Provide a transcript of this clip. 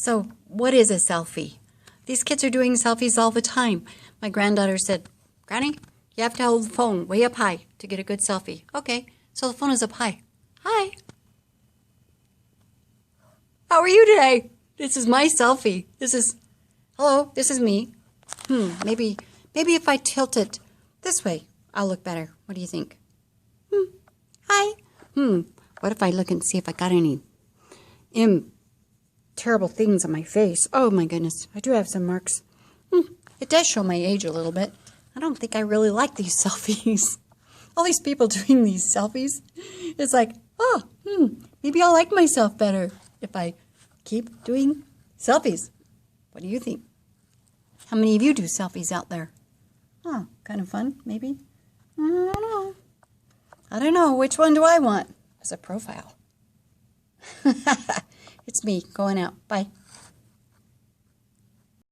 So what is a selfie? These kids are doing selfies all the time. My granddaughter said, Granny, you have to hold the phone way up high to get a good selfie. Okay, so the phone is up high. Hi. How are you today? This is my selfie. Hello, this is me. Maybe if I tilt it this way, I'll look better. What do you think? Hi. What if I look and see if I got any terrible things on my face? Oh my goodness, I do have some marks. It does show my age a little bit. I don't think I really like these selfies. All these people doing these selfies. It's like, maybe I'll like myself better if I keep doing selfies. What do you think? How many of you do selfies out there? Oh, kind of fun, maybe? I don't know. Which one do I want as a profile? It's me going out. Bye.